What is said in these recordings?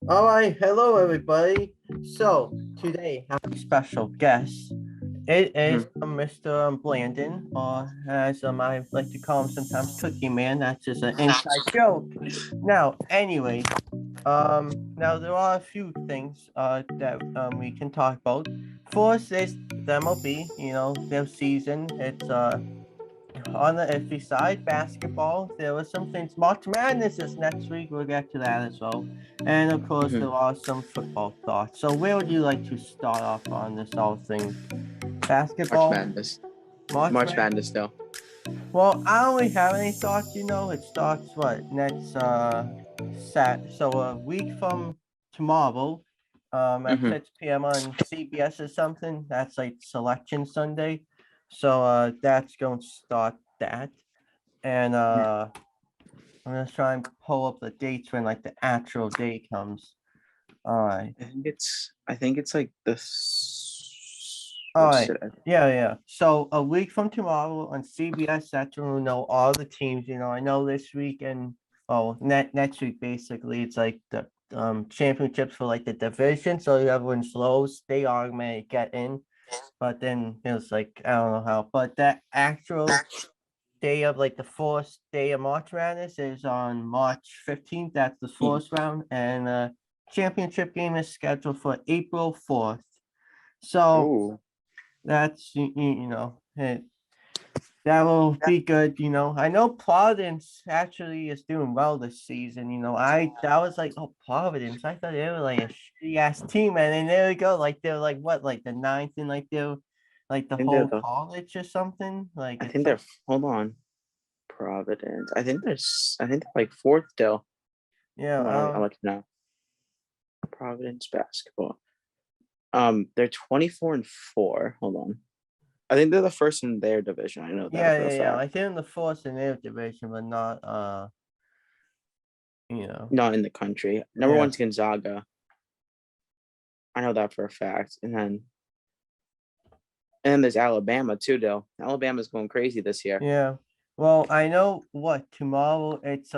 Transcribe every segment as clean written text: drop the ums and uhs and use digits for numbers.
All right, hello everybody. So today I have a special guest. It is Mhm. Mr. Branden, or as I like to call him sometimes, Cookie Man. That's just an inside joke. Now, anyways, now there are a few things that we can talk about. First is the MLB. Their season. It's on the iffy side, basketball, there were some things. March Madness is next week. We'll get to that as well. And of course, there Mhm. are some football thoughts. So, where would you like to start off on this all thing? March Basketball, Madness. March March Madness. Madness, though. Well, I don't really have any thoughts. It starts what next so a week from tomorrow, at Hmm. 6 p.m. on CBS or something. That's like Selection Sunday. So that's going to start that. And I'm gonna try and pull up the dates when like the actual day comes. All right. I think it's like All what's right. today? Yeah, yeah. So a week from tomorrow on CBS, that's when we know all the teams. I know this week and next week basically it's like the championships for like the division. So everyone's lows, they automatically get in. But then it's like I don't know how. But that actual day of like the fourth day of March Madness is on March 15th. That's the Yeah. fourth round, and championship game is scheduled for April 4th. So Oh, that's that will be good. I know Providence actually is doing well this season. I that was like, oh, Providence. I thought they were like a shitty ass team, and then there we go. Like they're like what, like the ninth in like they're like the I think they're whole the. college or something. Like I it's think like they're. Hold on, Providence. I think they're like fourth still. yeah, Hold on, I'll let you know. Providence basketball. They're 24-4. Hold on. I think they're the first in their division. I know that Yeah, for a yeah, yeah. fact. Like they're in the fourth in their division, but not you know. Not in the country. Number Yeah. one's Gonzaga. I know that for a fact. And then there's Alabama too, Dale. Alabama's going crazy this year. Yeah. Well, I know what tomorrow it's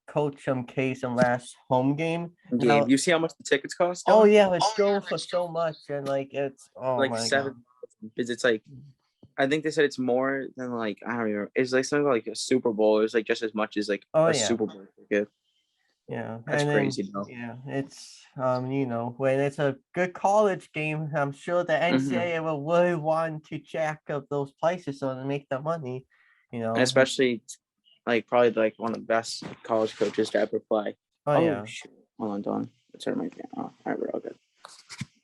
Coach K's last home game. Game. Now, You see how much the tickets cost, oh Dylan? yeah, it's going for so much and like it's oh Like my god. 7,000. Because it's like I think they said it's more than like I don't remember. It's like something like a Super Bowl. It's like just as much as like Oh a yeah. Super Bowl ticket. Yeah. That's And then crazy though. yeah, it's when it's a good college game, I'm sure the Hmm. NCAA will really want to jack up those prices so to make the money, you And know. especially like probably like one of the best college coaches to ever play. Oh Oh yeah. shoot! Hold on, Don. Let's turn my camera. Oh, all right, we're all good.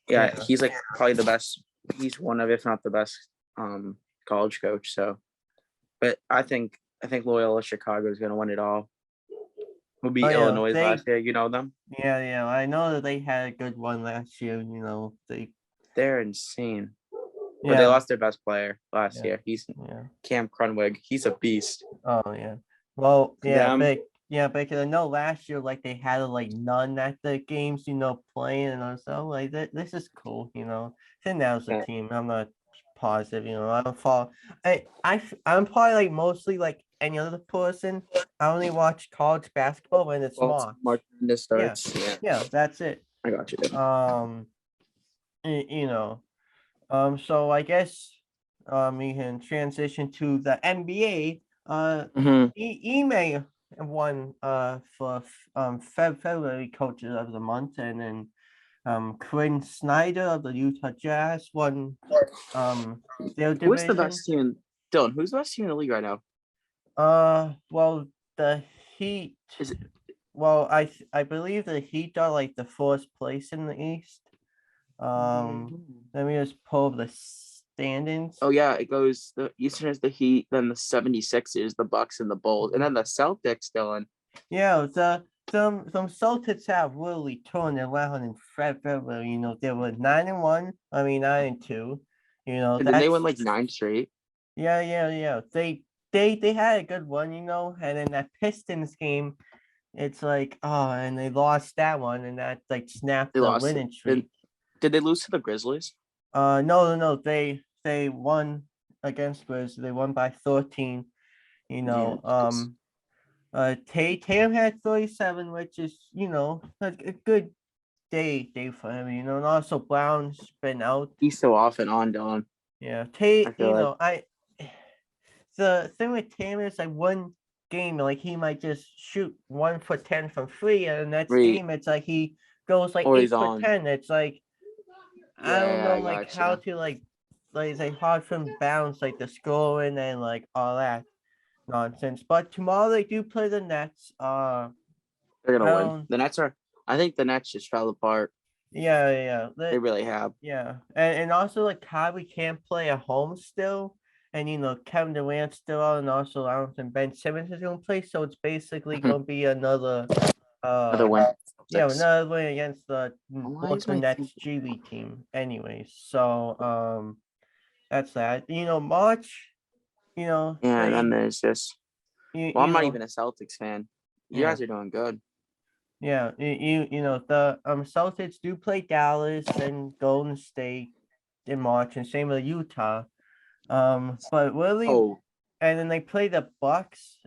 Yeah, Yeah. he's like probably the best. He's one of, if not the best, college coach. So, but I think Loyola Chicago is going to win it all. Who Oh beat yeah. Illinois They last year? You know them. Yeah, yeah. I know that they had a good one last year. They're insane. But they Yeah, lost their best player last yeah, year. He's yeah. Cam Crunwig. He's a beast. Oh, yeah. Well, yeah, Them. because I know last year, like they had like none at the games, playing, and I was like, this is cool, I think that was the Yeah. team. I'm not positive, I don't follow. I'm probably like mostly like any other person. I only watch college basketball when it's Well, March. March Madness Yeah, starts. Yeah, yeah, that's it. I got you. Dude. Um, you know. So I guess we can transition to the NBA. Mm-hmm. Email won for February coaches of the month, and then Quinn Snyder of the Utah Jazz won their Who is the best division. team in Dylan? Who's the best team in the league right now? Well, the Heat. Is it? Well, I believe the Heat are like the first place in the East. Let me just pull up the standings. Oh yeah, it goes the Eastern is the Heat, then the 76ers, the Bucks, and the Bulls, and then the Celtics, Dylan. Yeah, some Celtics have really turned around in February. They were 9-1. I mean 9-2. And then they That's won like nine straight. yeah, yeah, yeah. They had a good one, and then that Pistons game, it's like and they lost that one, and that like snapped They the lost. winning Then streak. did they lose to the Grizzlies? No, no, no. They won against Grizzlies. They won by 13. You Yeah, know, because Tatum had 37, which is, a good. day for him, and also Brown's been out. He's so off and on, Dylan. Yeah, I feel the thing with Tatum is like one game, like he might just shoot 1 for 10 from free, and the next game it's like he goes like Or 8 he's for on. 10. It's like I don't Yeah, know I like gotcha. how to like it's like hard for him to balance like the scoring and like all that nonsense. But tomorrow they do play the Nets. They're gonna win. Well, The Nets are. I think the Nets just fell apart. yeah. They really have. Yeah, and also like Kyrie can't play at home still, and Kevin Durant's still out, and also I don't think Ben Simmons is gonna play, so it's basically gonna be another Another win. another win against the Why is Brooklyn my Nets thing- G League team. Anyways, so that's that. March, Yeah, and then they there's just. you, Well, you I'm not know even a Celtics fan. You yeah. guys are doing good. Yeah, the Celtics do play Dallas and Golden State in March, and same with Utah. But really, Oh, and then they play the Bucks,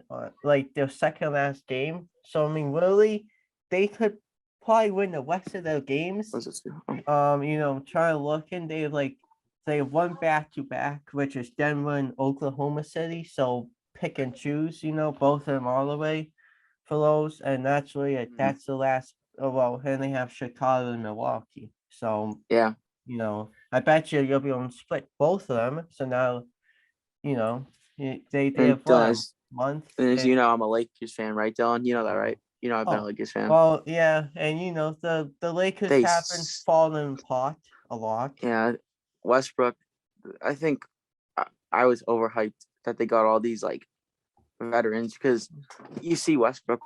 like their second last game. So I mean, really, they could probably win the rest of their games. what's this? Oh. Try to look and they have one back to back, which is Denver and Oklahoma City. So pick and choose, both of them all the way for those, and that's really it. That's the last. Oh well, and they have Chicago and Milwaukee. So Yeah, I bet you'll be able to split both of them. So now they and have Dylan, what, a month. as And, you know, I'm a Lakers fan, right, Dylan? You know that, right? You know I've been a oh, Lakers fan. well, yeah, and the Lakers They, have been falling apart a lot. yeah, Westbrook. I think I was overhyped that they got all these like veterans because you see Westbrook.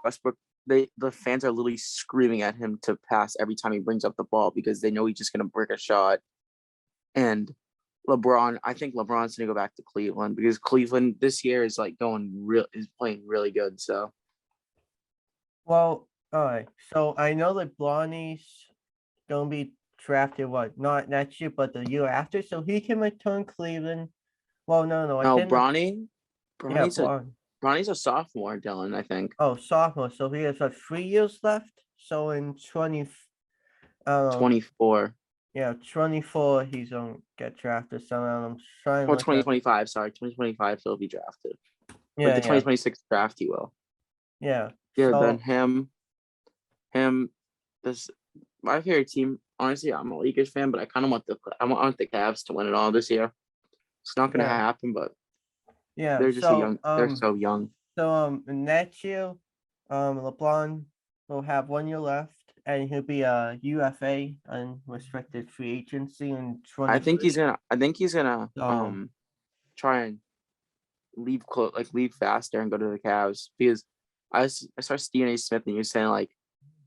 The fans are literally screaming at him to pass every time he brings up the ball because they know he's just gonna break a shot. And LeBron, I think LeBron's gonna go back to Cleveland because Cleveland this year is like is playing really good. So Well, all right. So I know that Blondie's gonna be drafted not next year, but the year after. So he can return Cleveland. Well, no, I no, think yeah, Blonde. Bronny's a sophomore, Dylan. I think Oh, sophomore. So he has 3 years left. So in 20, 24 yeah, 24, he's gonna get drafted somehow. I'm trying to or look at 2025. Sorry, 2025 he'll be drafted. But yeah, the 2026 draft he will. yeah. Yeah, then So him, this my favorite team. Honestly, I'm a Lakers fan, but I want the Cavs to win it all this year. It's not gonna yeah, happen, but yeah. they're just they're so young. So next year, LeBron will have 1 year left, and he'll be a UFA, unrestricted free agency in I think 23. he's gonna So try and leave faster and go to the Cavs because I saw Stephen A. Smith and he was saying like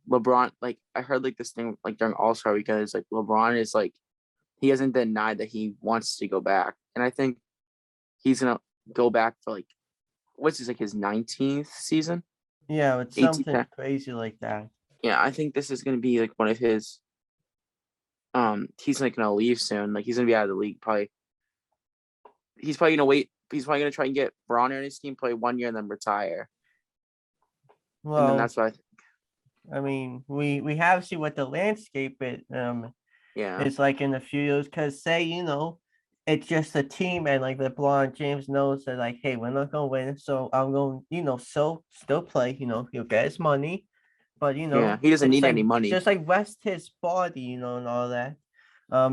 LeBron, like I heard like this thing like during All-Star weekend is like LeBron is like he hasn't denied that he wants to go back, and I think he's gonna go back for like what's his like his 19th season, yeah, it's 18th. something crazy like that. Yeah, I think this is gonna be like one of his. He's like gonna leave soon. Like he's gonna be out of the league probably. He's probably gonna wait. He's probably gonna try and get Bronner in his team, play 1 year, and then retire. And then Well, that's what I mean, we have to see what the landscape yeah. is like in a few years. Because say it's just a team, and like LeBron James knows that like, hey, we're not gonna win, so I'm going, still play. He'll get his money, but Yeah, he doesn't it's need like any money. just like rest his body, and all that. I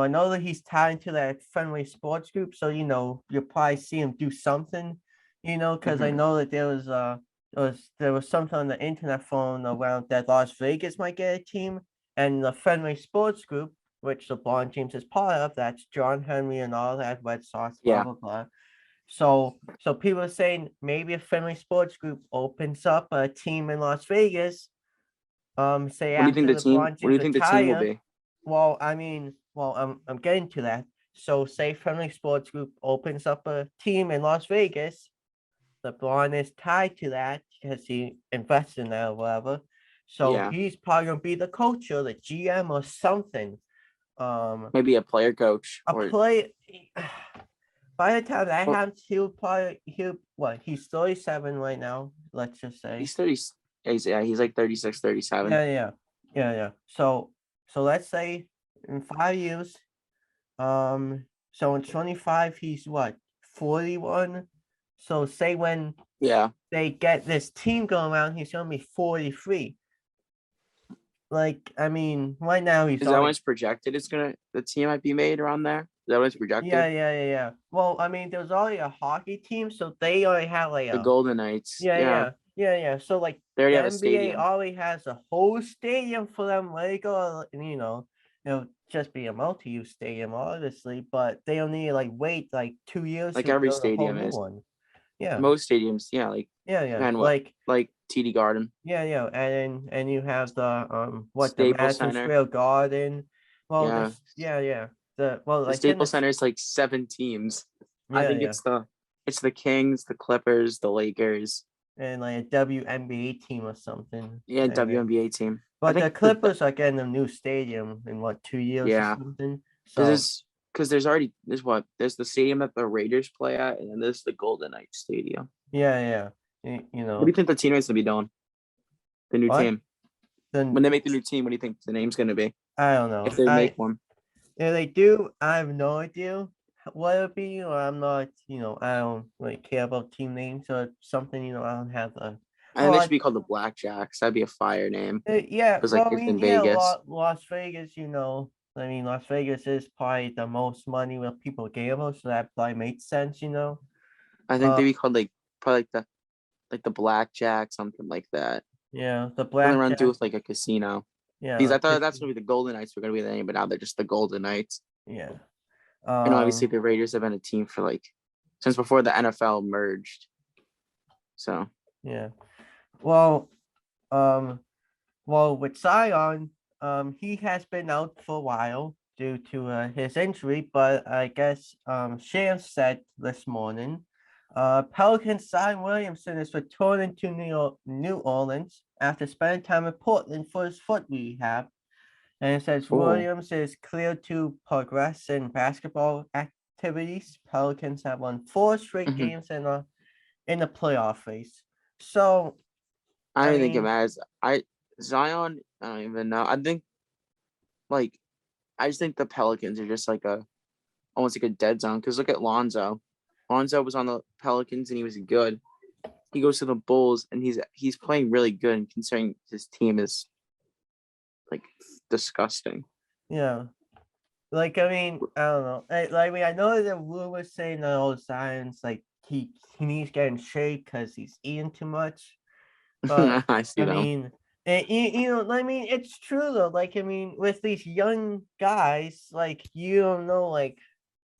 know that he's tied to that Fenway Sports Group, so you'll probably see him do something, because I know that there was something on the internet phone around that Las Vegas might get a team, and the Fenway Sports Group, which LeBron James is part of, that's John Henry and all that, Red Sox, blah Yeah. blah blah. So people are saying maybe if Fenway Sports Group opens up a team in Las Vegas, say What do you after think the team? LeBron What do you James think the team will retire. be? Well, I mean, I'm getting to that. So say Friendly Sports Group opens up a team in Las Vegas. LeBron is tied to that because he invests in that or whatever. So Yeah, he's probably gonna be the coach or the GM or something. maybe a player coach A or play. By the time that well, happens, he's 37 right now. Let's just say. he's 30. He's like 36, 37. Yeah. Yeah. So let's say in 5 years, so in 25 he's what, 41. So say when Yeah. they get this team going around, he's gonna be 43. Like, I mean, right now he's Is that when already. it's projected? The team might be made around there. Is that when it's projected? Yeah. Well, I mean, there's already a hockey team, so they already have like The a. Golden Knights. Yeah, Yeah. So like they already the have a NBA stadium. already has a whole stadium for them. Let it go, it'll just be a multi-use stadium, obviously, but they'll need to like wait like 2 years Like to every build a whole stadium new is. one. Yeah, Most stadiums, yeah, like yeah. and what, like TD Garden, And you have the the Staples Madison Center. Square Garden. Well, Yeah, this the well the like in Staples this Center is like 7 teams. I think yeah. it's the Kings, the Clippers, the Lakers. And like a WNBA team or something. Yeah, And WNBA team. I but think the Clippers are getting a new stadium in what, 2 years or yeah, something. this So is because there's the stadium that the Raiders play at, and then there's the Golden Knights Stadium. yeah. What do you think the teammates gonna be doing? The new What? team. Then When they make the new team, what do you think the name's gonna be? I don't If know. they make one. If they do, I have no idea what it'll be, or I'm not, I don't really care about team names or something, I don't have the. I think Well, they should be called the Blackjacks. That'd be a fire name. yeah, Because like well, I it's mean, in Vegas. Las Vegas, I mean, Las Vegas is probably the most money where people gamble, so that probably makes sense. I think Uh, they'd be called like probably like the Blackjack, something like that. yeah, the Something around to do blackjack, with like a casino. yeah, Because I like thought that's this, gonna be the Golden Knights were gonna be the name, but now they're just the Golden Knights. yeah, And obviously um, the Raiders have been a team for like since before the NFL merged. So yeah. Well, um, well, with Zion, he has been out for a while due to his injury, but I guess Sham said this morning, Pelicans Zion Williamson is returning to New Orleans after spending time in Portland for his foot rehab. And it says oh, Williams is clear to progress in basketball activities. Pelicans have won 4 straight mhm. games in the playoff race. So, I I don't even think it mean, matters. Zion, I don't even know. I think like I just think the Pelicans are just like a almost like a dead zone. Because look at Lonzo. Lonzo was on the Pelicans and he was good. He goes to the Bulls and he's playing really good. And considering his team is like disgusting. yeah. Like, I mean, I don't know. I know the rumors saying that all Zion's like he needs to get in shape because he's eating too much. But I see I them. mean, I mean, it's true though. Like, I mean, with these young guys, like you don't know, like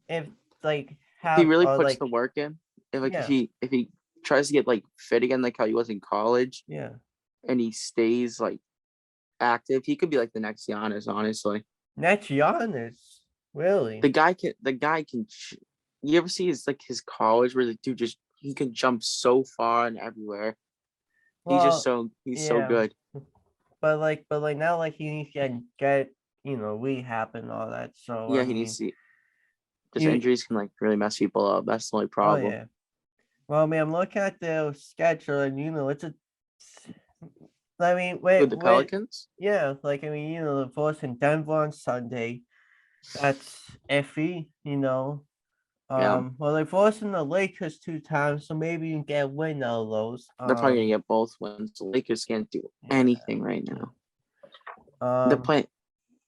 if like If he have really puts like the work in, if like yeah, if he tries to get like fit again like how he was in college yeah. and he stays like active, he could be like the next Giannis, honestly. That's Giannis, really. The guy can you ever see his college where the dude just he can jump so far and everywhere. Well, He's so yeah, good. but now like he needs to get rehab and all that. So I Yeah, he needs mean, to just you injuries can like really mess people up. That's the only oh problem. yeah. Well, I mean, I'm looking at the schedule, and it's a. I mean, With the wait, Pelicans? yeah, like I mean, the votes in Denver on Sunday. That's iffy. Yeah. Well, they forced in the Lakers 2 times, so maybe you can get a win out of those. They're probably gonna get both wins. The Lakers can't do Yeah. anything right now. They're Um. playing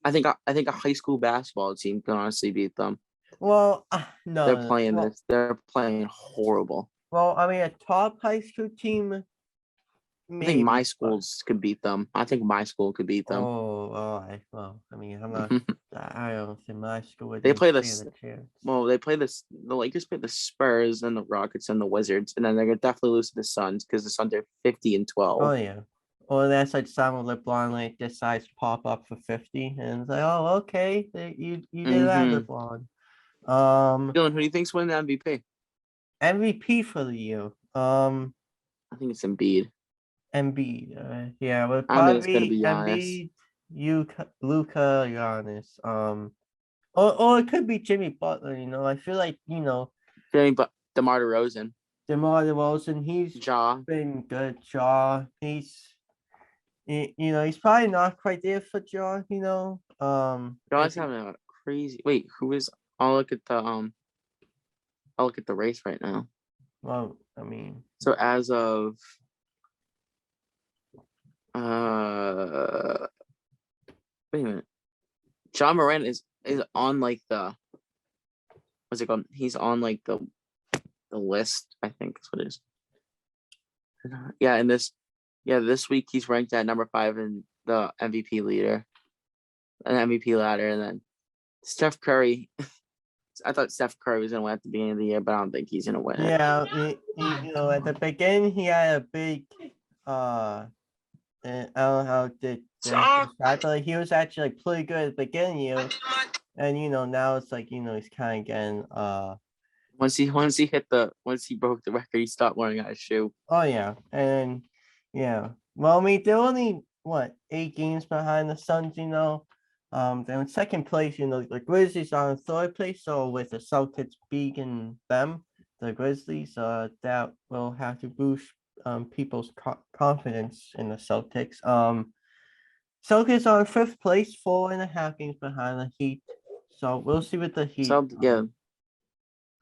I think a high school basketball team can honestly beat them. Well, no, They're no, no. playing Well, this. They're playing horrible. I mean, a top high school team, I think my maybe, but schools could beat them. I think my school could beat them. I mean, I'm not. I don't think my school would They even play stand this. a chance. Well, they play this. The Lakers play the Spurs and the Rockets and the Wizards, and then they're gonna definitely lose to the Suns because the Suns are 50-12. Oh yeah. Or that's like Samuel LeBron like decides to pop up for 50 and it's like, oh okay, you did that, Mm-hmm. LeBron. Um Dylan, who do you think's winning the MVP? MVP for the year. I think it's Embiid. Embiid. Yeah, would I don't think it's gonna probably be Giannis. Embiid, Luca, Giannis. Or it could be Jimmy Butler, I feel like, Feeling, but DeMar DeRozan, DeMar DeRozan, he's Ja. been good. Shaw, he's probably not quite there for John. John's having a crazy. Wait, who is? I'll look at the I'll look at the race right now. Well, I mean, So as of wait a minute, John Moran is on like the what's it called? He's on like the list. I think that's what it is. Yeah, this week he's ranked at number 5 in the MVP leader, an MVP ladder, and then Steph Curry. I thought Steph Curry was gonna win at the beginning of the year, but I don't think he's gonna win it. yeah, at the beginning he had a big, and I don't know how to describe, but like, he was actually like pretty good at the beginning of the year, and now it's like he's kind of getting once he broke the record, he stopped wearing a shoe. Oh yeah, and yeah. Well, I mean, they're only what 8 games behind the Suns. They're in second place. The Grizzlies are in third place. So with the Celtics beating them, the Grizzlies, that will have to boost people's confidence in the Celtics. Celtics are in fifth place, 4.5 games behind the Heat. So we'll see what the Heat. So yeah,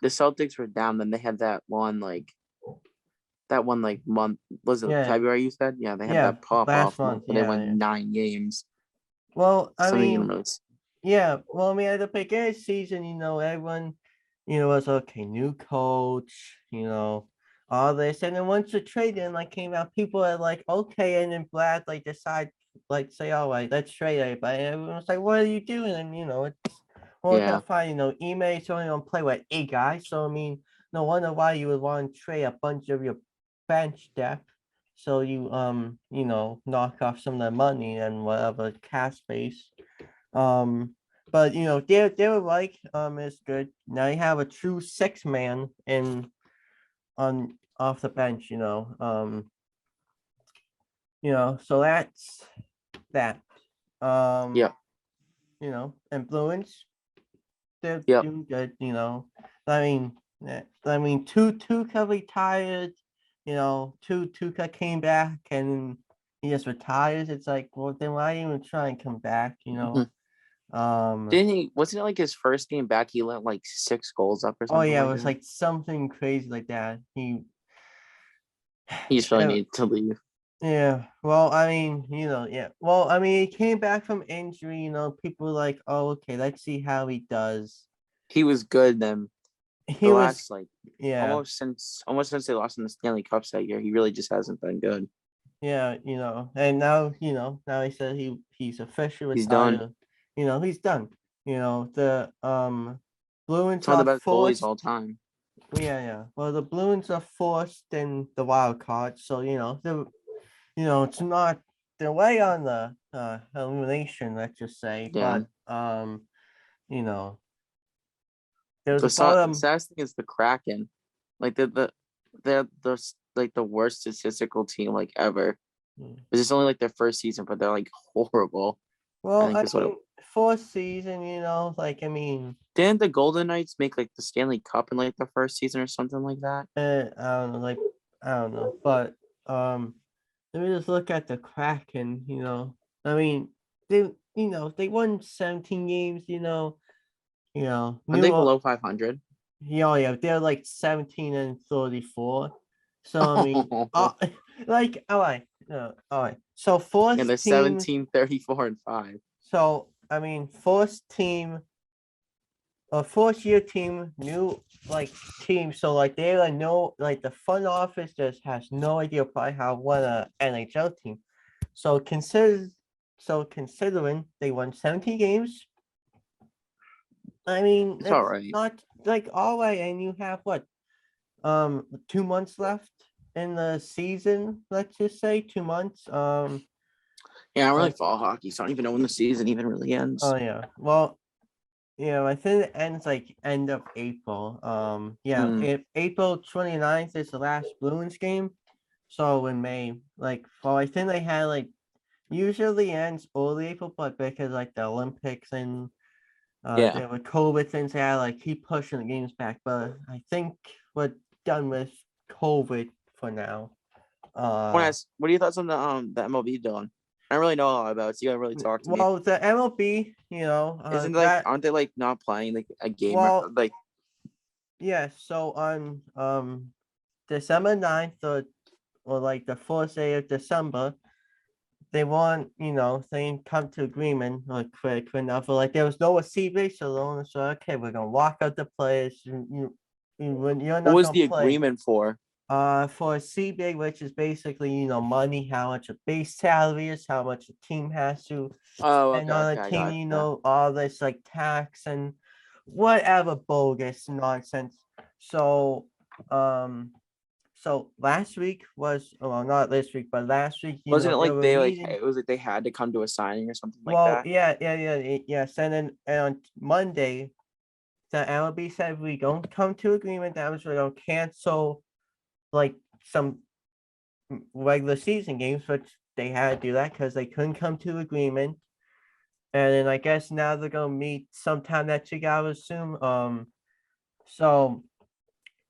the Celtics were down. Then they had that one month. Was it February? You said they had that pop off month where they won 9 games. Well, I mean, at the beginning of the season, everyone, was okay, new coach, all this, and then once the trade came out, people are like, okay, and then Brad decide say, all right, let's trade everybody. And everyone's like, what are you doing? And it's gonna find Ime only gonna play with 8 guys, so I mean, no wonder why you would want to trade a bunch of your bench depth. So you knock off some of the money and whatever cash space. But they were like is good. Now you have a true 6-man on off the bench. So that's that. And Bruins, they're doing good. I mean, Tuca retired. Tuca came back and he just retires. It's like, well, then why even try and come back? Didn't he? Wasn't it like his first game back? He let like 6 goals up or something. Oh yeah, it was like something crazy like that. He just really needed to leave. Yeah. Well, I mean, yeah. Well, I mean, he came back from injury. People were like, oh, okay, let's see how he does. He was good then. He was almost since they lost in the Stanley Cups that year, he really just hasn't been good. Yeah, and now now he said he's officially retired. He's done. He's done. The Bruins are are the best goalies forced. all time. Yeah. Well, the Bruins are forced in the wild card, so it's not they're way on the elimination. Let's just say, but there's the saddest thing is the Kraken, like they're like the worst statistical team like ever. It's just only like their first season, but they're like horrible. Well, I mean, fourth season, I mean, didn't the Golden Knights make like the Stanley Cup in like the first season or something like that? I don't know, but let me just look at the Kraken. I mean, they won 17 games. Are they below 500? Yeah, they're like 17 and 34. So I mean, all right, all right. So fourth and they're team, 17, 34, and 5. So I mean, fourth team, a fourth year team, new team. So they no the front office just has no idea probably how to run a NHL team. So considering they won 17 games, I mean, it's all right. Not all right, and you have what, 2 months left in the season. Let's just say 2 months. Yeah, I don't really follow hockey, so I don't even know when the season even really ends. Oh yeah, well, I think it ends end of April. If April 29th is the last Bruins game, so in May, I think they had usually ends early April, but because the Olympics and there were COVID things, they had keep pushing the games back. But I think we're done with COVID for now. What are your thoughts on the MLB doing? I don't really know a lot about it, so you gotta really talk to me. Well, the MLB, Isn't that aren't they like not playing like a game well, like yeah. So on December 9th or like the first day of December, they want, they come to agreement like quick enough. Like there was no CBA, so the owner said, okay, we're gonna lock up the players. You're what not was gonna the play. agreement for? For a CBA, which is basically, money, how much a base salary is, how much a team has to Oh, spend okay, on a okay, I team, got that. all this like tax and whatever bogus nonsense. So, last week was, well, not this week, but last week, Wasn't it they like were meeting. it was like they had to come to a signing or something like Well, that? yes, and on Monday, the MLB said we don't come to agreement. That was we're gonna cancel like some regular season games, which they had to do that because they couldn't come to agreement. And then I guess now they're gonna meet sometime next week, I would assume. So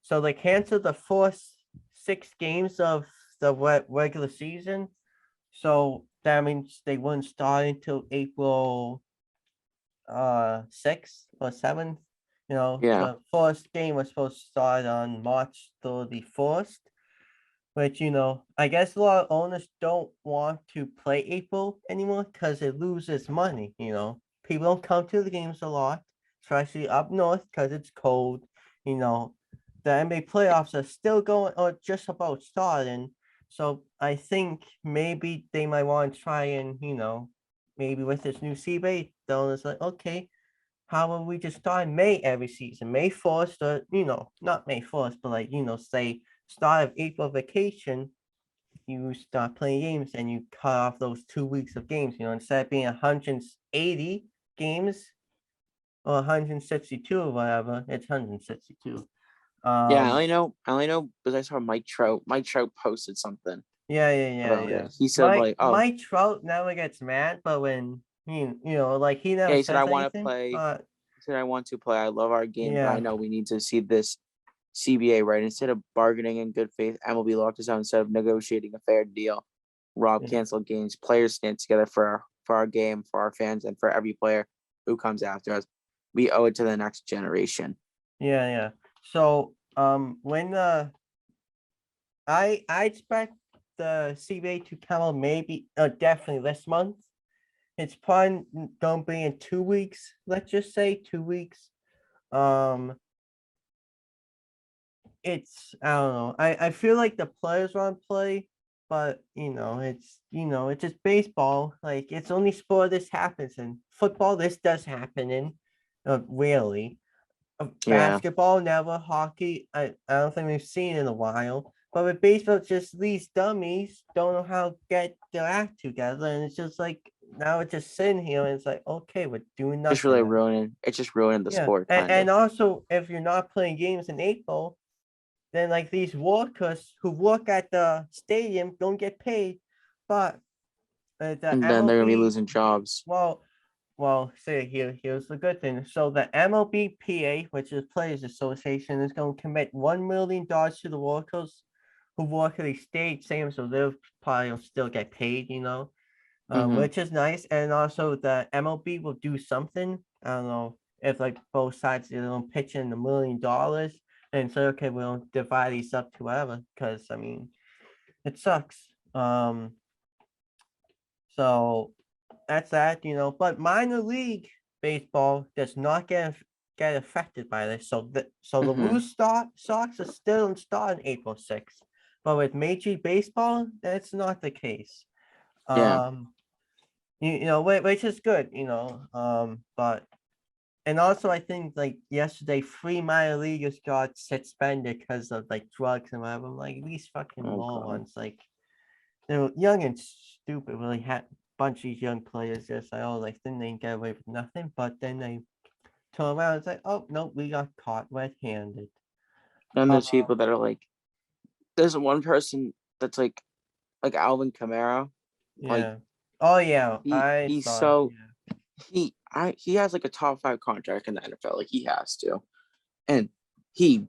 so they canceled the first 6 games of the regular season. So that means they wouldn't start until April 6th or 7th. Yeah. The first game was supposed to start on March 31st, which, I guess a lot of owners don't want to play April anymore because it loses money. People don't come to the games a lot, especially up north because it's cold. The NBA playoffs are still going or just about starting. So I think maybe they might want to try and, maybe with this new CBA, the owners like, okay, how about we just start in May every season? May 1st, or, not May 1st, but like, say start of April vacation, you start playing games and you cut off those 2 weeks of games, instead of being 180 games or 162 or whatever, it's 162. Yeah, Um, I only know because I saw Mike Trout. Mike Trout posted something about yeah. it. He said Mike like, oh, Mike Trout never gets mad, but when like he yeah, never he said I says want to anything, play. but He said I want to play. I love our game, but I yeah, know we need to see this CBA right. Instead of bargaining in good faith, MLB locked us out instead of negotiating a fair deal. Rob yeah, canceled games. Players stand together for our game, for our fans, and for every player who comes after us. We owe it to the next generation. yeah. So when I expect the CBA to come out maybe definitely this month. It's probably gonna be in 2 weeks. Let's just say 2 weeks. Um, I don't know. I feel like the players want to play, but it's just baseball. Like it's only sport this happens in. Football, this does happen in, rarely. Yeah, Basketball, never. Hockey, I don't think we've seen in a while. But with baseball, it's just these dummies don't know how to get their act together, and it's just like now it's just sitting here, and it's like, okay, we're doing just really nothing now. ruining. It's just ruining the Yeah, sport, and, kind of. and also if you're not playing games in April, then like these workers who work at the stadium don't get paid, but the And then they're gonna be MLB, losing jobs. say here's the good thing. So the MLBPA, which is Players Association, is going to commit $1 million to the workers who work at the state same, so they'll probably still get paid, Mm-hmm. which is nice. And also the MLB will do something. I don't know if like both sides they don't pitch in $1 million and say, okay, we'll divide these up to whatever, because I mean it sucks. So that's that, but minor league baseball does not get affected by this. So the Mm-hmm. Blue Sox are still starting April 6th. But with Major League Baseball, that's not the case. Yeah. Um, which is good, but and also I think like yesterday, 3 minor leaguers got suspended because of like drugs and whatever. I'm like these fucking Oh god. morons, like they're young and stupid. Really had a bunch of these young players just like, oh, like then they get away with nothing, but then they turn around and say, oh no, we got caught red-handed. And Uh, there's people that are like, there's one person that's like Alvin Kamara. Like yeah. Oh yeah, I he's saw. so Yeah. he has like a top 5 contract in the NFL. Like he has to. And he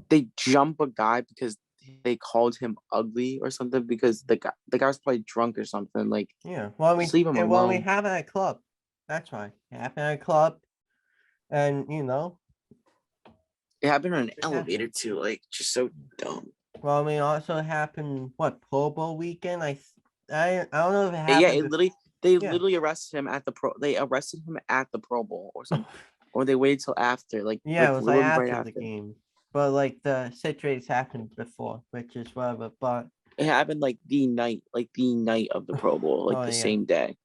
they jump a guy because they called him ugly or something because the guy was probably drunk or something. Like, Yeah. Well, just leave him we alone. have it at a club. That's why it happened at a club, and It happened on an it elevator happened. too. Like, just so dumb. Well, I mean, also happened what Pro Bowl weekend. I don't know if it Yeah, happened. they Yeah. literally arrested him at the pro. They arrested him at the Pro Bowl or something, or they waited till after. Yeah, it was like literally right after the after. game, but like the situations happened before, which is whatever. But It happened like the night of the Pro Bowl, like oh the yeah, same day.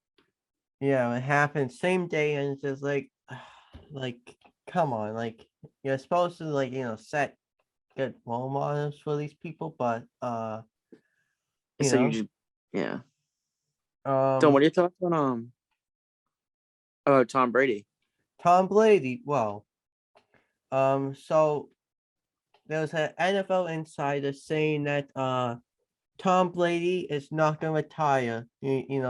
yeah, it happened same day, and it's just like come on, like you're supposed to set good role models for these people, but you So you know, just yeah. So um, what are your thoughts on about Tom Brady? Tom Brady. Well, so there was an NFL insider saying that Tom Brady is not gonna retire.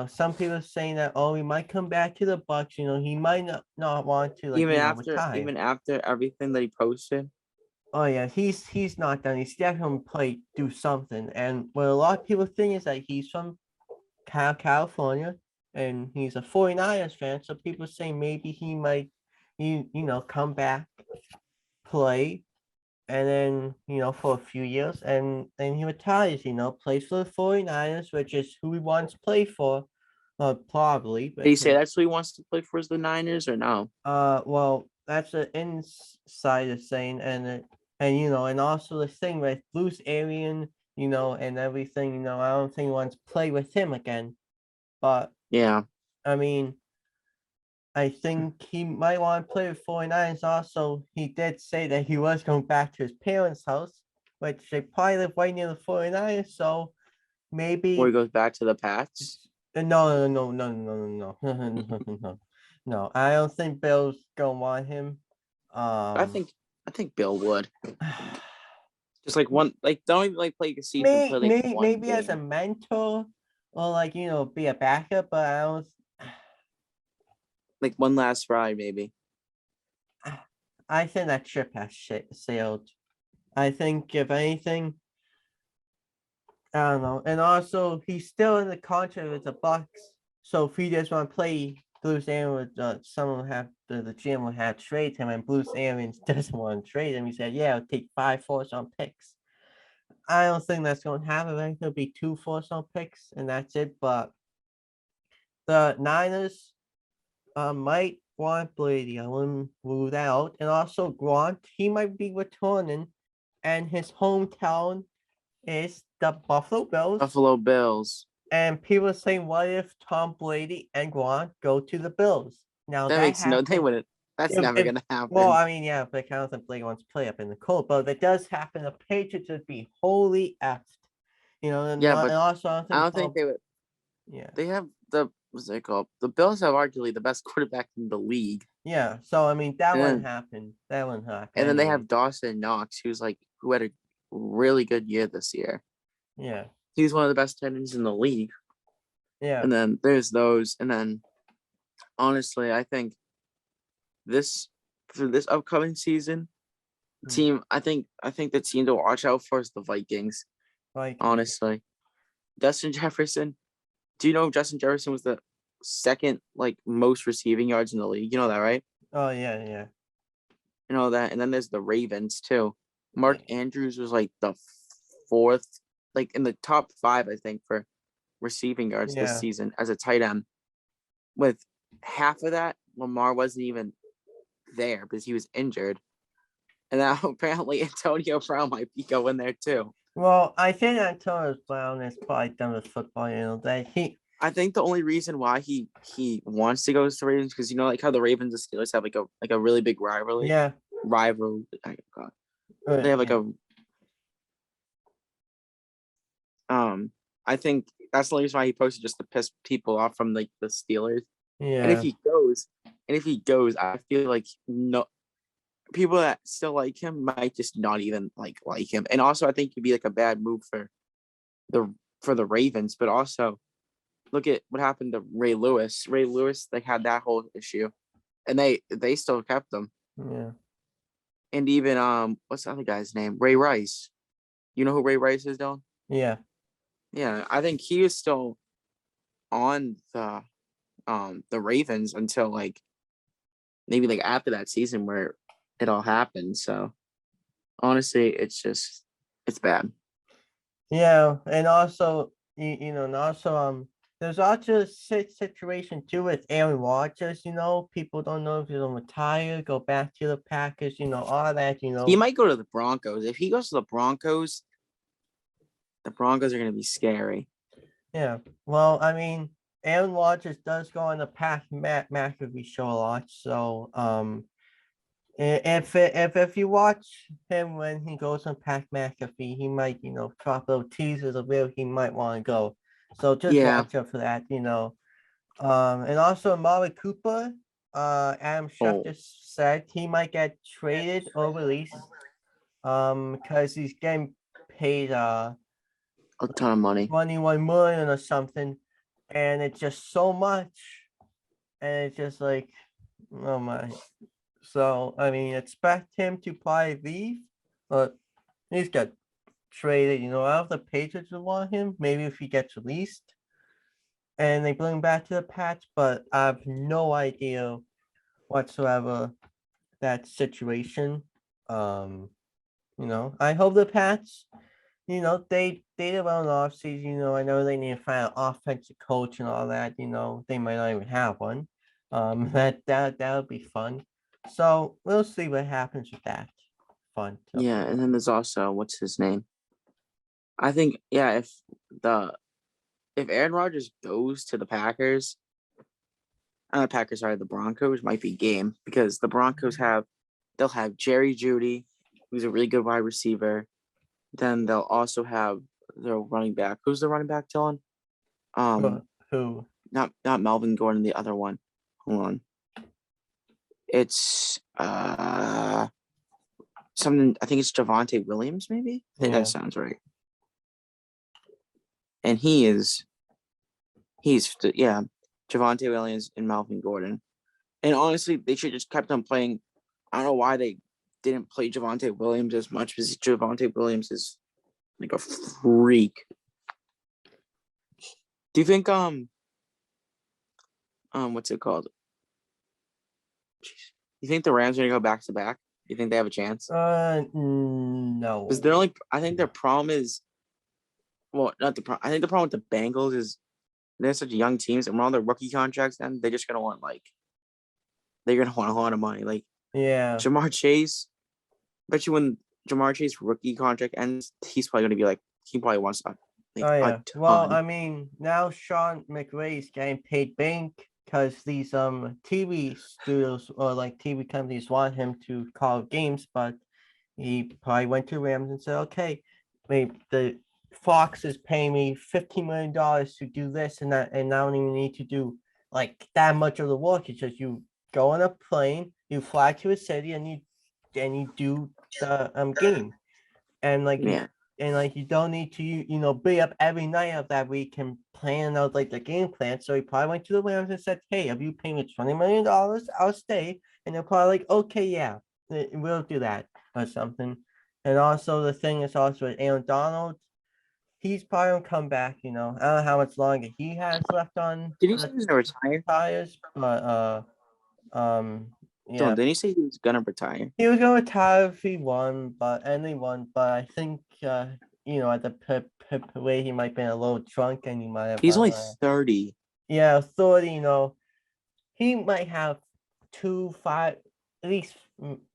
Some people are saying that he might come back to the Bucks. He might not want to retire. Even after everything that he posted. Oh yeah, he's not done. He's definitely do something. And what a lot of people think is that he's from California and he's a 49ers fan. So people say maybe he might come back, play, and then for a few years, and then he retires, plays for the 49ers, which is who he wants to play for, probably. Did he say Because that's who he wants to play for is the Niners or no? well, that's an insider saying, and also the thing with Bruce Arian, and everything, I don't think he wants to play with him again. But Yeah. I mean, I think he might want to play with 49ers. Also, he did say that he was going back to his parents' house, which they probably live right near the 49ers. So Or he maybe goes back to the Pats. no. No, I don't think Bill's gonna want him. I Um, think Bill would. Just like one, like don't even like play a season, play like one maybe as a game. mentor or be a backup, but I don't. Like one last ride, maybe. I think that ship has sailed. I think if anything, I don't know. And also, he's still in the contract with the Bucks. So if he just want to play Bruce Arians, someone will have the GM will have to trade him, and Bruce Arians doesn't want to trade him. He said, "Yeah, I'll take 5 fourths on picks." I don't think that's going to happen. I think it'll be 2 fourths on picks, and that's it. But the Niners might want Brady. I wouldn't rule that out. And also Grant, he might be returning, and his hometown is the Buffalo Bills. Buffalo Bills. And people are saying, what if Tom Brady and Grant go to the Bills? Now That that makes no. They happens. wouldn't. That's never gonna Well, happen. I mean, yeah, but I don't think Blake wants to play up in the cold, but if it does happen, the Patriots would be wholly effed. And, Yeah, and but also I don't I think don't think they would. yeah. They have the what's it called? The Bills have arguably the best quarterback in the league. Yeah. So I mean that And wouldn't then, happen. That wouldn't happen. and then they Anyway. have Dawson Knox, who had a really good year this year. Yeah. He's one of the best tight ends in the league. Yeah. And then there's those. And then honestly, I think for this upcoming season, team, I think the team to watch out for is the Vikings. Vikings. Honestly. Justin Jefferson. Do you know Justin Jefferson was the second most receiving yards in the league? You know that, right? Oh yeah, yeah. You know that. And then there's the Ravens too. Mark Andrews was like the fourth, like in the top 5, I think, for receiving yards this season as a tight end. With half of that, Lamar wasn't even there because he was injured. And now apparently Antonio Brown might be going there too. Well, I think Antonio Brown is probably done with football. I think the only reason why he wants to go to the Ravens because like how the Ravens and Steelers have like a really big rivalry. Yeah. Rival. God. They have I think that's the only reason why he posted just to piss people off from the Steelers. Yeah. And if he goes, I feel like no people that still like him might just not even like him. And also I think it'd be like a bad move for the Ravens, but also look at what happened to Ray Lewis. Ray Lewis, they had that whole issue. And they still kept them. Yeah. And even what's the other guy's name? Ray Rice. You know who Ray Rice is, Dylan? Yeah. Yeah, I think he is still on the Ravens until like maybe like after that season where it all happened. So honestly, it's bad. Yeah, and also and also there's also a situation too with Aaron Rodgers. People don't know if he's gonna retire, go back to the Packers. All that. He might go to the Broncos. If he goes to the Broncos are gonna be scary. Yeah. Well, I mean, Aaron Rodgers does go on the Matt McAfee show a lot. So if you watch him when he goes on Pat McAfee, he might drop little teasers of where he might want to go. So just Yeah. watch out for that. And also Amari Cooper, Adam Schefter said he might get traded or released, because he's getting paid A ton of money. 21 million or something, and it's just so much, and it's just like, oh my. So I mean, expect him to probably leave, but he's got traded. Out of the Patriots would want him, maybe if he gets released and they bring him back to the Pats, but I have no idea whatsoever that situation. I hope the Pats, they did around the offseason. I know they need to find an offensive coach and all that. They might not even have one. That would be fun. So we'll see what happens with that. Fun. Yeah, and then there's also what's his name? I think if Aaron Rodgers goes to the Packers, the Broncos might be game because the Broncos they'll have Jerry Jeudy, who's a really good wide receiver. Then they'll also have their running back. Who's the running back, Dylan? Who? Not Melvin Gordon, the other one. Hold on. It's something. I think it's Javonte Williams, maybe. I think that sounds right. And he's Javonte Williams and Melvin Gordon. And honestly, they should just kept on playing. I don't know why they didn't play Javonte Williams as much because Javonte Williams is like a freak. Do you think what's it called? You think the Rams are gonna go back to back? You think they have a chance? No. Because I think their problem is, well, not the problem. I think the problem with the Bengals is they're such young teams, and when all their rookie contracts end, they're just gonna want they're gonna want a lot of money. Like, yeah, Jamar Chase. Bet you when Jamar Chase's rookie contract ends, he's probably gonna be like he probably wants a ton. Well, I mean, now Sean McVay's getting paid bank because these TV studios or like TV companies want him to call games, but he probably went to Rams and said, okay, maybe the Fox is paying me $15 million to do this and that, and I don't even need to do like that much of the work. It's just you go on a plane, you fly to a city, and you do the game, and you don't need to be up every night of that week and plan out like the game plan. So he probably went to the Rams and said, hey, if you pay me $20 million, I'll stay. And they're probably like, okay, yeah, we'll do that or something. And also the thing is also with Aaron Donald, he's probably gonna come back. I don't know how much longer he has left on. Did he say he was gonna retire? Tires, but yeah. Didn't he say he was gonna retire? He was gonna retire if he won, but I think at the way he might have been a little drunk and he might have. He's only 30. Yeah, 30. He might have 5 at least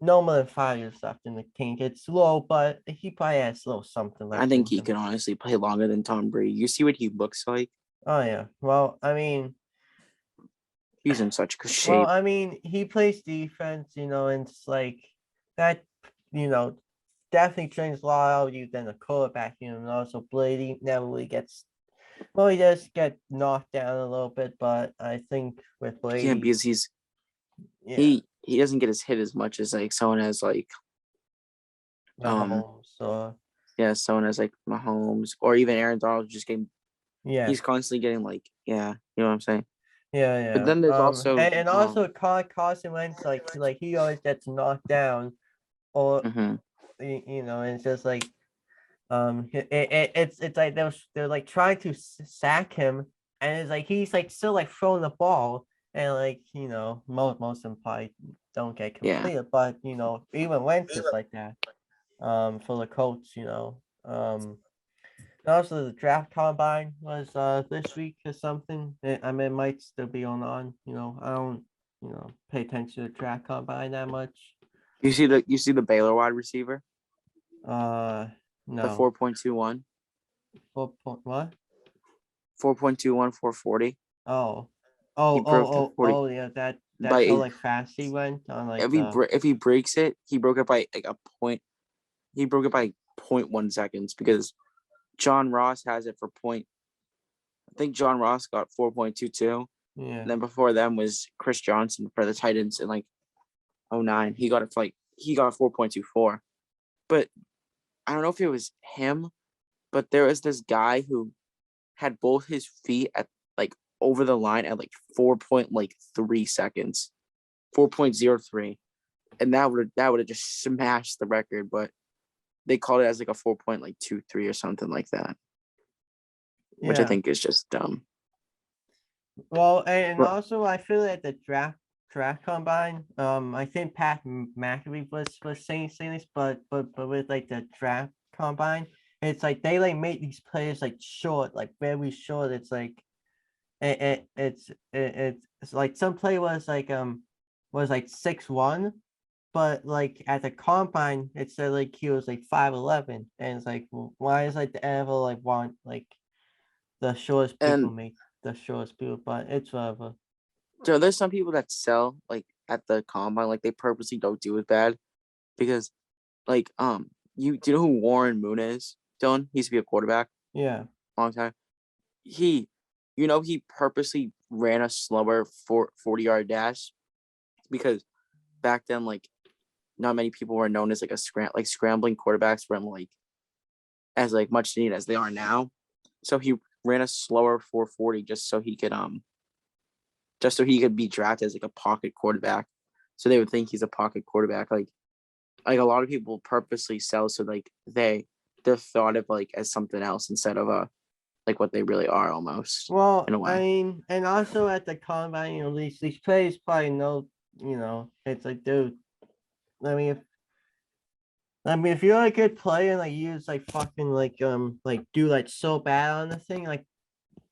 no more than 5 years left in the tank. It's low, but he probably has a little something left. I think he can honestly play longer than Tom Brady. You see what he looks like? Oh yeah. Well, I mean, he's in such good shape. Well, I mean, he plays defense, and it's like that, definitely trains a lot out of you than a quarterback, and also Brady never really he does get knocked down a little bit, but I think with Brady. Yeah, because he doesn't get his hit as much as like someone as like Mahomes, someone as like Mahomes or even Aaron Donald just getting. Yeah. He's constantly getting like, you know what I'm saying? Yeah. But then there's also also Carson Wentz, like he always gets knocked down, or it's just like It's like they're like trying to sack him, and it's like he's like still like throwing the ball, and like most of them probably don't get Yeah. completed, but even Wentz is like that. For the Colts, and also the draft combine was this week or something. I mean, it might still be on. I don't pay attention to the draft combine that much. You see the Baylor wide receiver, the No. 4.21, 4 point what? 4.21, 440. Oh, He broke the 40 yeah, that's by how like fast he went on like if he breaks it, he broke it by like a point. He broke it by 0.1 seconds because John Ross has it for point. I think John Ross got 4.22. yeah. And then before them was Chris Johnson for the Titans in like 09. He got it for he got 4.24. But I don't know if it was him, but there was this guy who had both his feet at like over the line at like 4.3 seconds, 4.03, and that would have just smashed the record. But they called it as like a 4.23 or something like that, which I think is just dumb. Well, and also I feel that the draft combine, I think Pat McAfee was saying this, but with like the draft combine, it's like they like make these players like short, like very short. It's like it's like some player was like 6'1", but like at the combine it said like he was like 5'11", and it's like, why is like the NFL like want like the shortest people make the shortest people? But it's whatever. So there's some people that sell like at the combine, like they purposely don't do it bad because like do you know who Warren Moon is? Dylan, he used to be a quarterback. Yeah. Long time. He purposely ran a slower 40-yard dash because back then like not many people were known as like scrambling quarterbacks weren't like as like much needed as they are now. So he ran a slower 440 just so he could be drafted as like a pocket quarterback. So they would think he's a pocket quarterback. Like a lot of people purposely sell so like they're thought of like as something else instead of like what they really are almost. Well, in a way. I mean, and also at the combine, these players probably know, it's like, dude, I mean, if you're a good player and like you just like fucking like do like so bad on the thing, like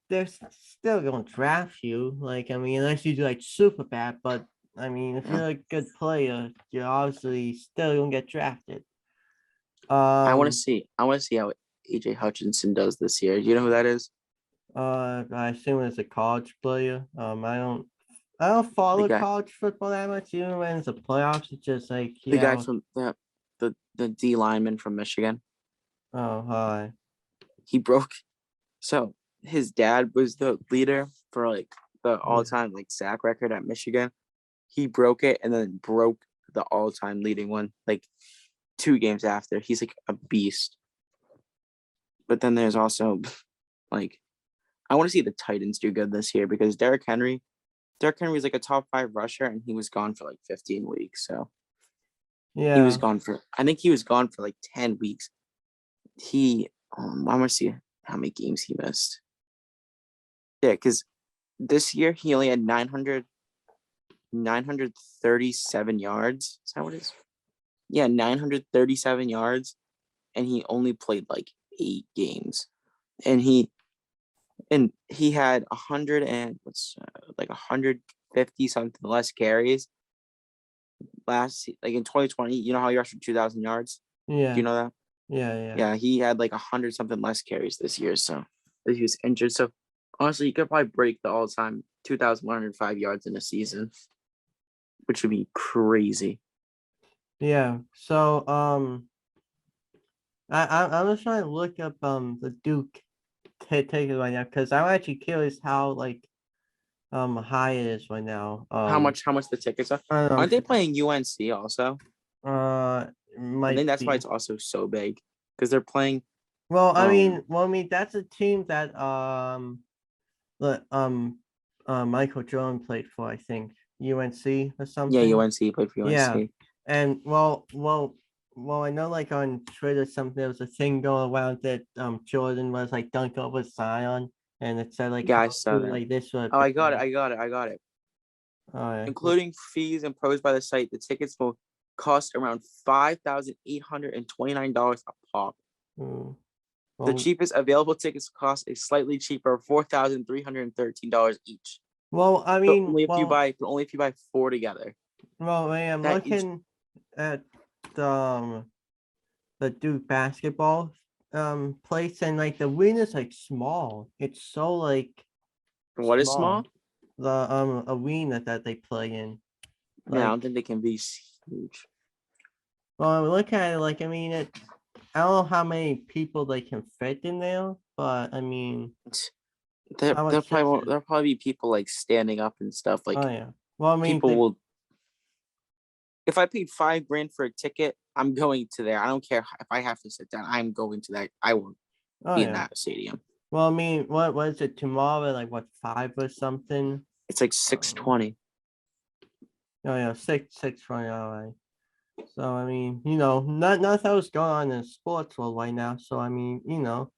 they're still gonna draft you. Like, I mean, unless you do like super bad, but I mean, if you're a good player, you're obviously still gonna get drafted. I want to see how AJ Hutchinson does this year. Do you know who that is? I assume it's a college player. I don't follow college football that much. Even when it's the playoffs, it's just like the guy from the D lineman from Michigan. Oh, hi. He broke. So his dad was the leader for like the all-time like sack record at Michigan. He broke it and then broke the all-time leading one like 2 games after. He's like a beast. But then there's also like I want to see the Titans do good this year because Derrick Henry was like a top 5 rusher and he was gone for like 15 weeks. So yeah, he was gone for like 10 weeks. I want to see how many games he missed. Yeah, because this year he only had 937 yards. Is that what it is? Yeah, 937 yards, and he only played like 8 games, and he had 150 something less carries like in 2020. You know how he rushed for 2,000 yards? Yeah. Do you know that? Yeah. He had like 100 something less carries this year, so he was injured. So honestly, he could probably break the all-time 2,105 yards in a season, which would be crazy. Yeah. So I'm just trying to look up the Duke tickets right now because I'm actually curious how like high it is right now. How much the tickets are? Aren't they playing UNC also? I think that's why it's also so big because they're playing. Well, I mean that's a team that Michael Jordan played for, I think UNC or something. Yeah, UNC played for UNC. Yeah, and well, well, I know like on Twitter something there was a thing going around that Jordan was like dunked over Zion, and it said like Yeah, I how saw that. like this would Oh, I got it. I got it. I got it. Oh yeah. Including fees imposed by the site, the tickets will cost around $5,829 a pop. Mm, The well, cheapest available tickets cost a slightly cheaper $4,313 each. well, I But mean, only if you buy four together. well, I'm That each looking at the Duke basketball place, and like the arena's like small. It's so like what is small? The arena that they play in. Yeah, I Like, don't think they can be huge. well, I'm looking at it like I mean it. I don't know how many people they can fit in there, but I mean, how much is it? There'll probably be people like standing up and stuff. Oh Like yeah. Well, I mean, people will. If I paid $5,000 for a ticket, I'm going to there. I don't care if I have to sit down. I'm going to that. I will oh be in yeah. that stadium. Well, I mean, what was it tomorrow? Like what 5 or something? It's like 6:20. Oh yeah, 6:20. All right. So I mean, nothing else going on in the sports world right now. So I mean, I don't know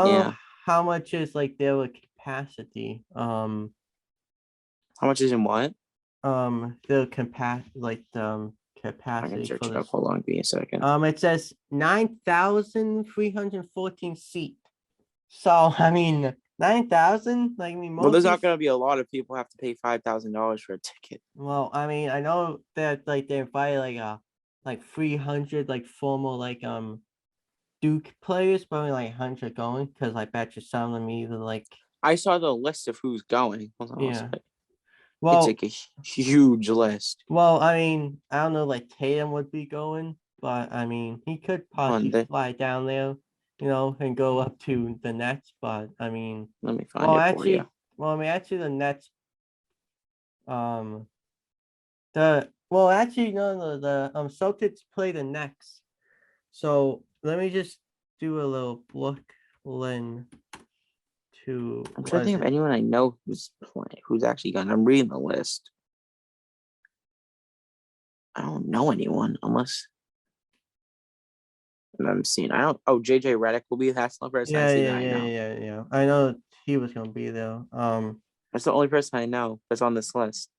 Yeah. how much is like their capacity. How much is in what? Their capacity, like I can capacity search for it up. this. Hold on, give me a second. It says 9,314 seat. So I mean, 9,000. Like I mean, Well, there's most not of going to be a lot of people who have to pay $5,000 for a ticket. well, I mean, I know that like they invited like 300 like former like Duke players, probably like 100 going because I bet you some of them either like I saw the list of who's going. Hold on, yeah. it's Well, like a huge list. I mean, I don't know, like Tatum would be going, but I mean, he could possibly Let fly down there, and go up to the Nets. But I mean, me find it for you. actually, the Nets, um, actually, no, the Celtics play the next. So let me just do a little Brooklyn to I'm trying to think of anyone I know who's playing, who's actually going. I'm reading the list. I don't know anyone unless I'm seeing. I don't. Oh, JJ Redick will be. That's the only person I see that I know. Yeah. I know he was gonna be there. That's the only person I know that's on this list.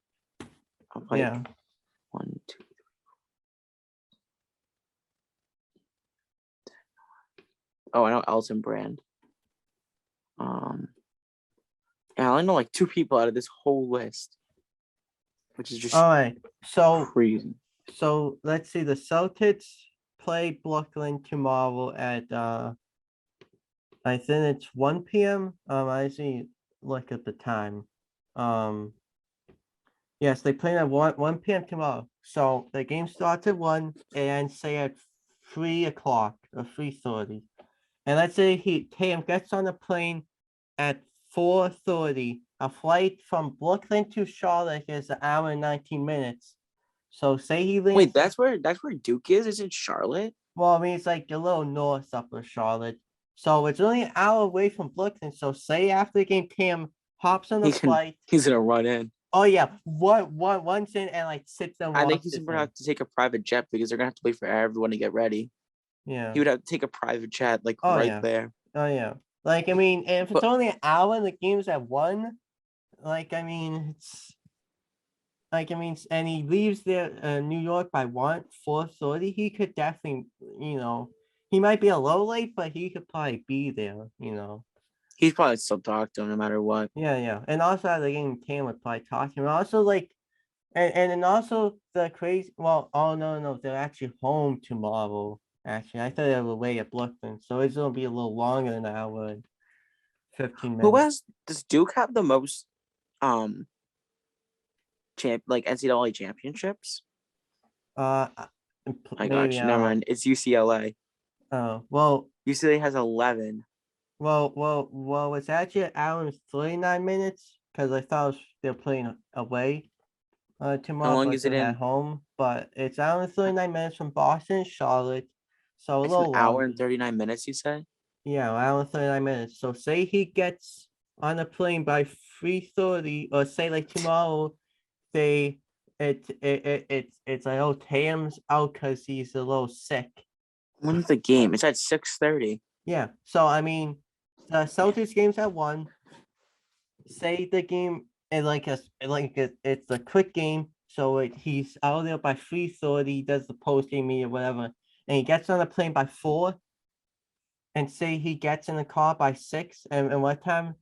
I'm like, yeah. 1, 2, 3. Oh, I know Elton Brand. Yeah, I only know like 2 people out of this whole list, which is just All right. crazy. So let's see. The Celtics play Brooklyn tomorrow at I think it's 1 p.m. I see. Look at the time. Yes, they play at 1 p.m. tomorrow. So the game starts at 1 and say at 3 o'clock or 3:30. And let's say Tatum gets on the plane at 4:30. A flight from Brooklyn to Charlotte is an hour and 19 minutes. So say he lands. Wait, that's where Duke is? Is it Charlotte? Well, I mean, it's like a little north up of Charlotte. So it's only an hour away from Brooklyn. So say after the game, Tatum hops on the flight. He's gonna run in. Oh yeah, once in and like sits and I think watches he's gonna have to take a private jet because they're gonna have to wait for everyone to get ready. Yeah. He would have to take a private jet like there. Oh yeah. Like I mean, if it's only an hour and the game's at 1, like I mean, it's like I mean, and he leaves there New York by 4:30, he could definitely, he might be a little late, but he could probably be there. He's probably still talk to him no matter what. Yeah. And also at the game, Cam would probably talk to him. Also, like, and then also the crazy. Well, oh no, they're actually home tomorrow. Actually, I thought they were away at Brooklyn, so it's gonna be a little longer than an hour and 15 minutes. Does Duke have the most NCAA championships? I got you. Never mind. It's UCLA. Oh well. UCLA has 11. Well. It's actually an hour and 39 minutes because I thought they're playing away tomorrow. How long but is it they're in? at home? But it's an hour and 39 minutes from Boston, Charlotte. So a It's an little hour longer. and 39 minutes. You say? Yeah, an hour and 39 minutes. So say he gets on a plane by 3:30, or say like tomorrow, they it's like, oh, Tatum's out because he's a little sick. When's the game? It's at 6:30. Yeah. So I mean, the Celtics game's at 1. Say the game is it's a quick game, so he's out there by 3:30, does the post game meet or whatever, and he gets on the plane by 4, and say he gets in the car by 6, and what time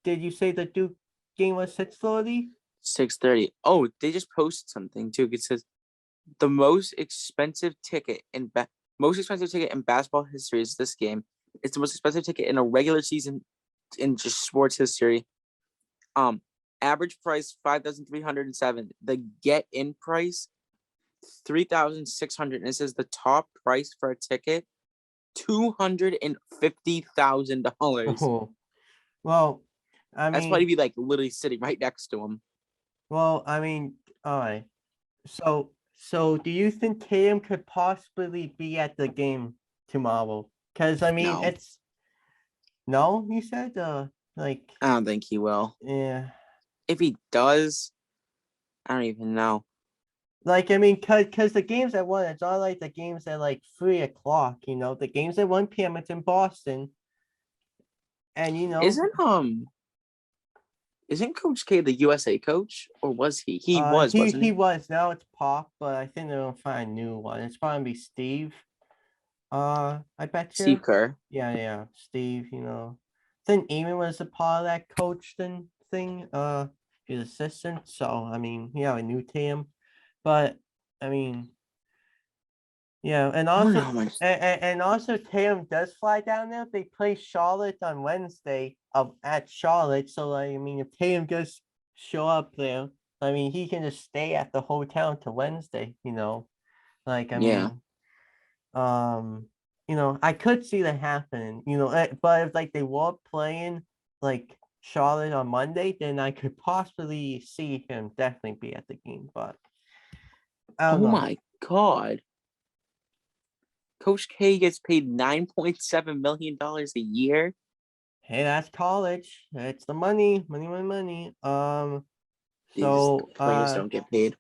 did you say the Duke game was? 6:30? 6:30. Oh, they just posted something too. It says the most expensive ticket in basketball history is this game. It's the most expensive ticket in a regular season in just sports history. Average price 5,307. The get-in price 3,600. And it says the top price for a ticket $250,000. Oh, well, I That's why he'd mean, be like literally sitting right next to him. all right. So do you think Tatum could possibly be at the game tomorrow? Because I mean, No, no, you said like, I don't think he will. yeah. If he does, I don't even know. Like, I mean, cause the games at 1, it's not like the games at like 3 o'clock, the games at 1 p.m. It's in Boston. And Isn't Coach K the USA coach, or was he? He was, wasn't he he? was. Now it's Pop, but I think they're gonna find a new one. It's probably gonna be Steve. I bet you. Steve Kerr. Yeah, Steve. Then Eamon was a part of that coach thing. His assistant. So I mean, a new team, but I mean, yeah, and I wonder also how much. and also Tatum does fly down there. They play Charlotte on Wednesday at Charlotte. So I mean, if Tatum does show up there, I mean, he can just stay at the hotel until Wednesday. Like I Yeah. mean, I could see that happening. But if like they were playing like Charlotte on Monday, then I could possibly see him definitely be at the game. But I don't Oh know. my God. Coach K gets paid $9.7 million a year. Hey, that's college. It's the money. Money. These So players don't get paid.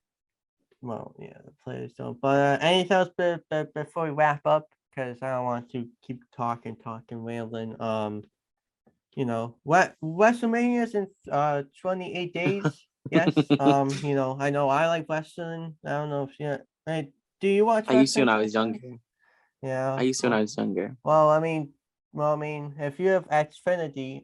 well, yeah, the players don't. But anything else before we wrap up? Because I don't want to keep talking, rambling. What WrestleMania is in 28 days. Yes. I know I like wrestling. I don't know if hey, do you watch I used to when wrestling? I was younger. Yeah. I used to when I was younger. Well, if you have Xfinity,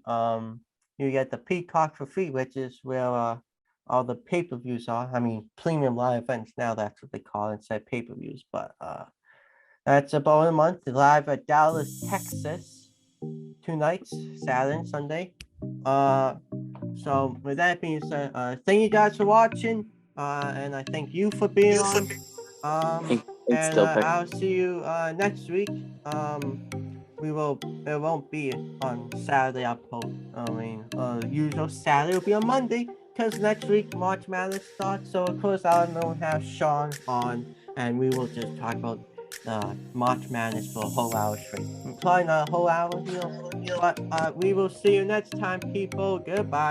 you get the Peacock for free, which is where all the pay-per-views are. I mean, premium live events now. That's what they call it, instead of pay-per-views. But that's about a month live at Dallas, Texas. 2 nights, Saturday and Sunday. So with that being said, thank you guys for watching. And I thank you for being on. It's And still I'll see you next week. It won't be on Saturday. Usual Saturday will be on Monday because next week March Madness starts. So of course I will have Sean on, and we will just talk about March Madness for a whole hour straight. Probably not a whole hour, but we will see you next time, people. Goodbye.